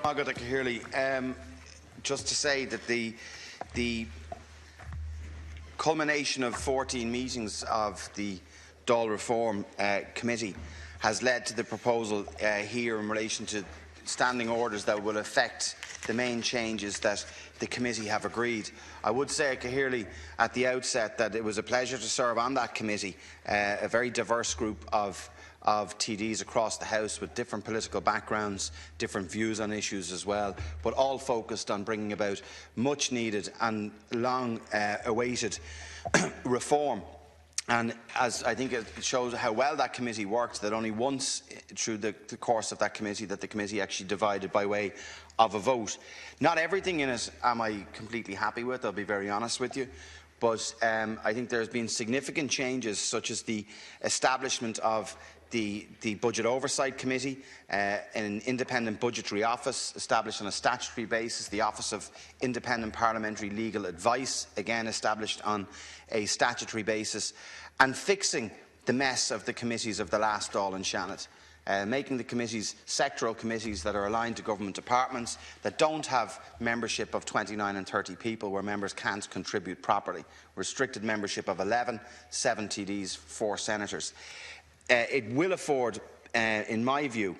Margaret Cahirley, just to say that the culmination of 14 meetings of the Dáil Reform Committee has led to the proposal here in relation to standing orders that will affect the main changes that the committee have agreed. I would say, Cahirley, at the outset that it was a pleasure to serve on that committee, a very diverse group of TDs across the House with different political backgrounds, different views on issues as well, but all focused on bringing about much needed and long awaited reform. And as I think it shows how well that committee worked, that only once through the course of that committee that the committee actually divided by way of a vote. Not everything in it am I completely happy with, I'll be very honest with you. But I think there has been significant changes, such as the establishment of the Budget Oversight Committee, an independent budgetary office established on a statutory basis, the Office of Independent Parliamentary Legal Advice, again established on a statutory basis, and fixing the mess of the committees of the last Dáil and Shannon. Making the committees sectoral committees that are aligned to government departments, that don't have membership of 29 and 30 people where members can't contribute properly. Restricted membership of 11, 7 TDs, 4 senators. It will afford, in my view,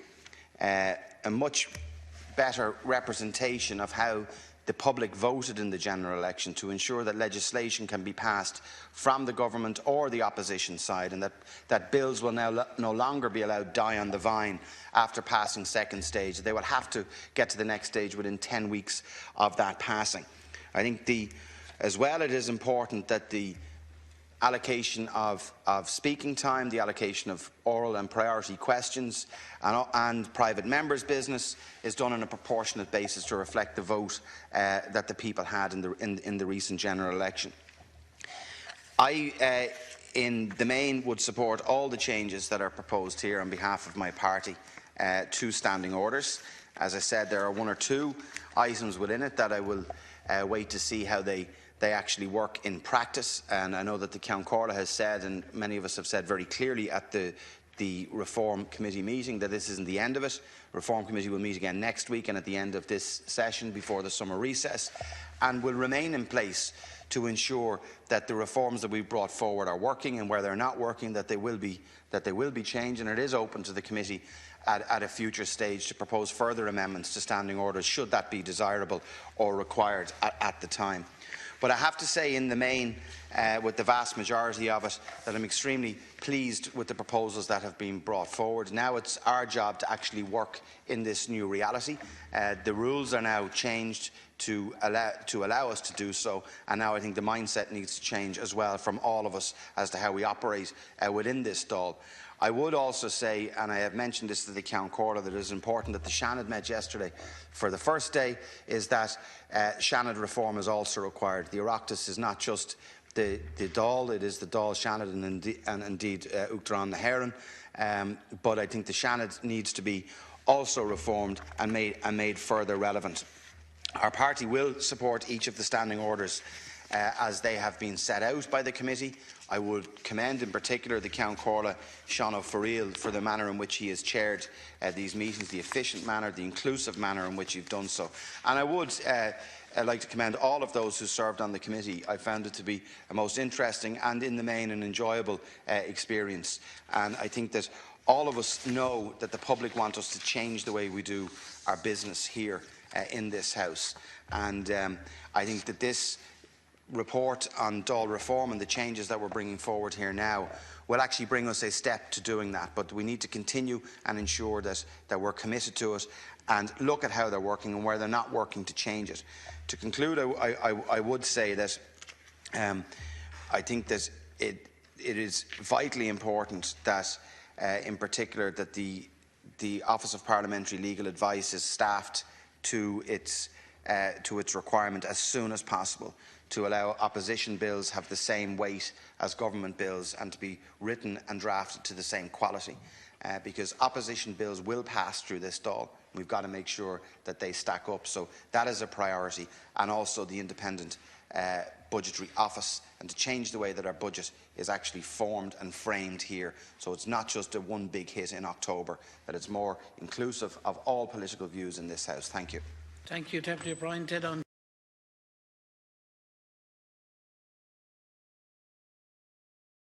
a much better representation of how the public voted in the general election, to ensure that legislation can be passed from the government or the opposition side, and that bills will now no longer be allowed to die on the vine after passing second stage. They will have to get to the next stage within 10 weeks of that passing. I think as well it is important that the allocation of speaking time, the allocation of oral and priority questions and private members' business is done on a proportionate basis to reflect the vote that the people had in the recent general election. I, in the main, would support all the changes that are proposed here on behalf of my party to standing orders. As I said, there are 1 or 2 items within it that I will wait to see how they actually work in practice, and I know that the Ceann Comhairle has said, and many of us have said very clearly at the Reform Committee meeting, that this isn't the end of it. Reform Committee will meet again next week and at the end of this session before the summer recess, and will remain in place to ensure that the reforms that we've brought forward are working, and where they're not working, that they will be changed. And it is open to the committee at a future stage to propose further amendments to standing orders, should that be desirable or required at the time. But I have to say, in the main, with the vast majority of it, that I'm extremely pleased with the proposals that have been brought forward. Now it's our job to actually work in this new reality. The rules are now changed to allow us to do so, and now I think the mindset needs to change as well from all of us as to how we operate within this Dáil. I would also say, and I have mentioned this to the Ceann Comhairle, that it is important that the Shannon met yesterday for the first day, is that Shannon reform is also required. The Oireachtas is not just the Dáil, it is the Dáil, Shannon and indeed Uachtaráin na hÉireann, but I think the Shannon needs to be also reformed and made further relevant. Our party will support each of the standing orders as they have been set out by the committee. I would commend in particular the Ceann Comhairle, Sean O'Farrell, for the manner in which he has chaired these meetings, the efficient manner, the inclusive manner in which you've done so. And I would like to commend all of those who served on the committee. I found it to be a most interesting and, in the main, an enjoyable experience. And I think that all of us know that the public want us to change the way we do our business here in this House. And I think that this report on Dáil reform and the changes that we're bringing forward here now will actually bring us a step to doing that. But we need to continue and ensure that we're committed to it and look at how they're working and where they're not working to change it. To conclude, I would say that I think that it is vitally important that, in particular, that the Office of Parliamentary Legal Advice is staffed to its requirement as soon as possible, to allow opposition bills have the same weight as government bills and to be written and drafted to the same quality. Because opposition bills will pass through this Dáil. We've got to make sure that they stack up. So that is a priority. And also the independent budgetary office and to change the way that our budget is actually formed and framed here. So it's not just a one big hit in October, that it's more inclusive of all political views in this House. Thank you. Thank you, Deputy O'Brien.